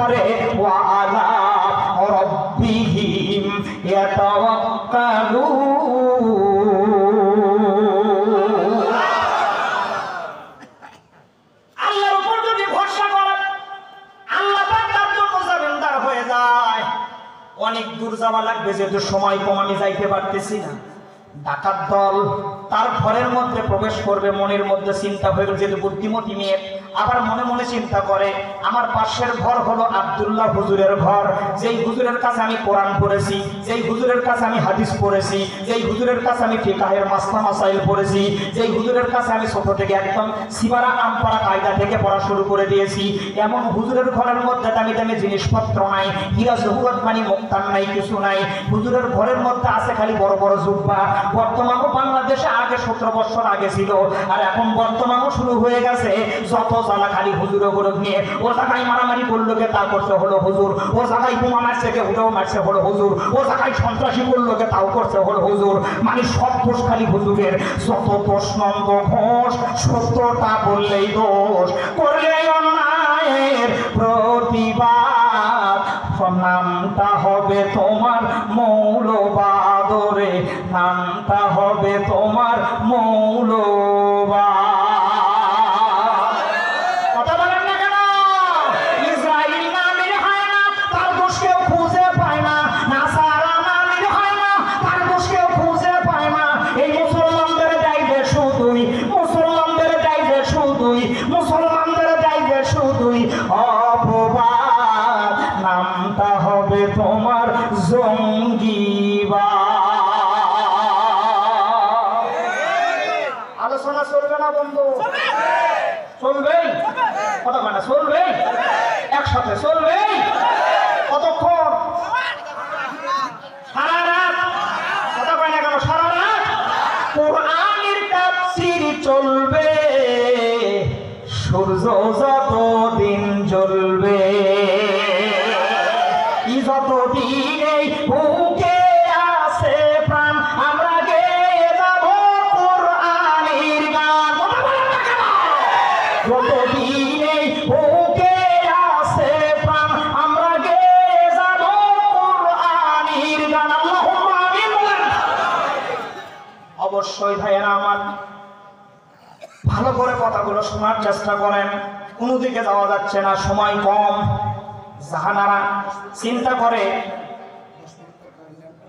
পরে ওয়া আলা রাব্বিহিম ইয়াতাওয়াক্কালুন। আল্লাহর উপর যদি ভরসা করেন, আল্লাহ পাক তার জন্য জামিনদার হয়ে যায়। অনেক দূর যাওয়া লাগবে, যেহেতু সময় কম আমি যাইতে পারতেছি না। ডাকাত দল তার ঘরের মধ্যে প্রবেশ করবে, মনের মধ্যে চিন্তা হয়ে গেল, যেহেতু বুদ্ধিমতী মেয়ে, আবার মনে মনে চিন্তা করে আমার পাশের ঘর হলো আব্দুল্লাহ হুজুরের ঘর, যেই হুজুরের কাছে আমি কোরআন পড়েছি, যেই হুজুরের কাছে আমি হাদিস পড়েছি, যেই হুজুরের কাছে আমি ফিকাহের মাসলা মাসাইল পড়েছি, যেই হুজুরের কাছে আমি ছোট থেকে একদম সিবারা আমপাড়া কায়দা থেকে পড়া শুরু করে দিয়েছি, এমন হুজুরের ঘরের মধ্যে দামি দামি জিনিসপত্র নাই, হীরা জহুরত মানে মুক্তান নাই, কিছু নাই। হুজুরের ঘরের মধ্যে আছে খালি বড় বড় জুব্বা। বর্তমানও বাংলাদেশে আগে 17 বছর আগে ছিল, আর এখন বর্তমানও শুরু হয়ে গেছে। যত জ্বালা খালি হুজুর ওগুলো নিয়ে, ও জায়গায় মারামারি করলো কে তা করছে হলো হুজুর, ও জায়গায় বোমা মারছে কে ওটাও মারছে হলো হুজুর, ও জায়গায় সন্ত্রাসী করলো কে তাও করছে হলো হুজুর। মানে সব দোষ খালি হুজুরের। যত দোষ নন্দ ঘোষ, সত্যটা বললেই দোষ, করলে অন্যায়ের প্রতিবাদ। নামটা হবে তোমার মৌলবাদরে, নামটা হবে তোমার মৌলবাদ। কথা বলেন না কেন? ইসরাইল নামের হয় না, তার দোষ কেউ খুঁজে পায় না। নাসারা নামের হয় না, তার দোষ কেউ খুঁজে পায় না। এই মুসলমানদের দায়িত্বে শুধুই, মুসলমানদের দায়িত্বে শুধুই, মুসলমানদের দায়িত্বে শুধুই অপবাদ। নামটা হবে তোমার জঙ্গিবাদ। আলোচনা চলবে না বন্ধু? চলবে। কথা বলে না, চলবে, একসাথে চলবে। কতক্ষণ? সারা রাত। কথা বলে না কেন? সারা রাত কোরআনের তাফসীর চলবে, সূর্য যতদিন জ্বলবে, যতদিন এই বুকে আছে প্রাণ, আমরা গেয়ে যাব কোরআনের গান। যতদিন এই বুকে আছে প্রাণ, আমরা গেয়ে যাব কোরআনের গান। আল্লাহুম্মা আমিন বলেন। অবশ্যই ভাইয়েরা আমার, ভালো করে কথাগুলো শোনার চেষ্টা করেন। কোনো দিকে যাওয়া যাচ্ছে না, সময় কম। জাহানারা চিন্তা করে,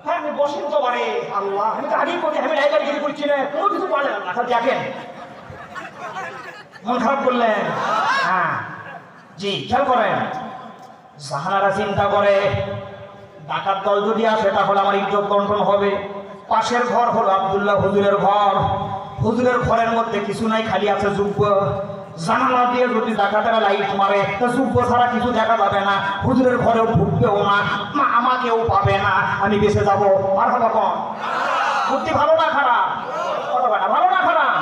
হ্যাঁ আমি বসেন তো পারে, আল্লাহ আমি তো আগেই করি, আমি লাইব্রেরি গিয়ে করছি না, কোনো কিছু পারলেন না। দেখেন মন খারাপ করলেন? হ্যাঁ জি, খেয়াল করেন। জাহানারা চিন্তা করে, ডাকাত দল যদি আসে তাহলে আমার ইজ্জত লণ্ঠন হবে। পাশের ঘর হলো আব্দুল্লাহ হুজুরের ঘর, হুজুরের ঘরের মধ্যে কিছু নাই, খালি আছে যুব্ব। জানালা দিয়ে যদি ডাকাতেরা লাইট মারে, যুব্ব ছাড়া কিছু দেখা যাবে না, হুজুরের ঘরেও ঢুকবেও না, আমাকেও পাবে না, আমি বেঁচে যাবো। আর হলো কম বুদ্ধি, ভালো না খারাপ? ভালো না খারাপ?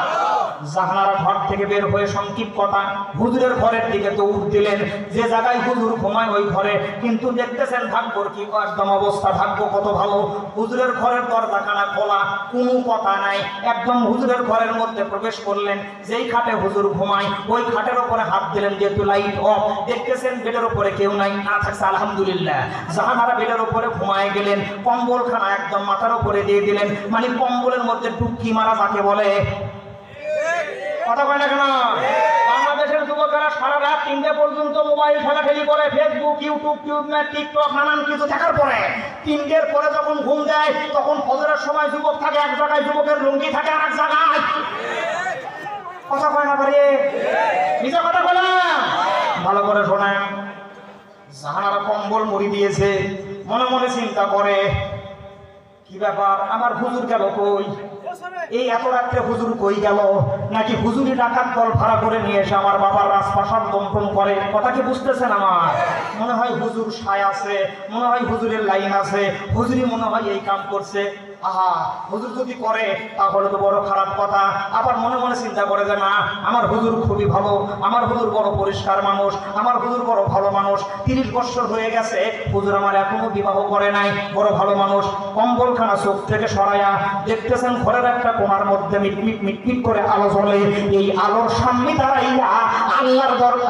জাহানারা ঘর থেকে বের হয়ে সংক্ষিপ্ত কথা হুজুরের ঘরের দিকে দৌড় দিলেন। যে জায়গায় হুজুর ঘুমায় ওই ঘরে, কিন্তু দেখতেছেন ভাগ্যর কি একদম অবস্থা, ভাগ্য কত ভালো। হুজুরের ঘরের দরজাখানা খোলা, কোনো কথা নাই। একদম হুজুরের ঘরের মধ্যে প্রবেশ করলেন, যেই খাটে হুজুর ঘুমায় ওই খাটের উপরে হাত দিলেন, যেহেতু লাইট অফ, দেখতেছেন বেডের উপরে কেউ নাই। না থাকছে আলহামদুলিল্লাহ। জাহানারা বেডের উপরে ঘুমায় গেলেন, কম্বলখানা একদম মাথার উপরে দিয়ে দিলেন, মানে কম্বলের মধ্যে ডুবকি মারা যাকে বলে। কথা কয় না কেন? বাংলাদেশের যুবকেরা সারা রাত 3টে পর্যন্ত মোবাইল খেলাখেলি করে, ফেসবুক, ইউটিউব, টিকটক নানান কিছু দেখার পরে 3টের পরে যখন ঘুম দেয়, তখন ফজরের সময় যুবক থাকে এক জায়গায়, যুবকের লুঙ্গি থাকে আর এক জায়গায়। কথা কয় না পারে? নিজে কথা বলে ভালো করে শোনেন। জাহানারা কম্বল মুড়ি দিয়েছে, মনে মনে চিন্তা করে, কি ব্যাপার, আমার হুজুর গেল কই? এই এত রাত্রে হুজুর কই গেল? নাকি হুজুরি ডাকাত দল ভাড়া করে নিয়ে এসে আমার বাবার রাজপ্রাসাদ লুণ্ঠন করে? কথা কি বুঝতেছেন আমার? মনে হয় হুজুর সায় আছে, মনে হয় হুজুরের লাইন আছে, হুজুরি মনে হয় এই কাম করছে। আহা হুজুর যদি করে তাহলে তো বড় খারাপ কথা। আবার মনে মনে চিন্তা করে যে না, আমার হুজুর খুবই ভালো, আমার হুজুর বড় পরিষ্কার মানুষ, আমার হুজুর বড় ভালো মানুষ, 30 বছর হয়ে গেছে হুজুর আমার এখনো বিবাহ করে নাই, বড় ভালো মানুষ। কম্বলখানা চোখ থেকে সরাইয়া দেখতেছেন ঘরের একটা কোণার মধ্যে মিটমিট মিটমিট করে আলো জ্বলে। এই আলোর সামনে দাঁড়াইয়া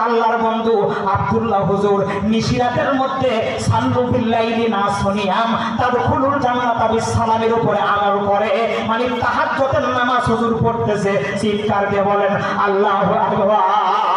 আল্লাহর বন্ধু আব্দুল্লাহ হুজুর নিশিরাতের মধ্যে সাল্লু বিল্লাইলি না শুনিয়াম তাদখুলুল জান্নাতা বিসসালামের উপরে আমল করে, মানে তাহাজ্জুদের নামাজ হুজুর পড়তেছে, চিৎকার দিয়ে বলেন আল্লাহু আকবার।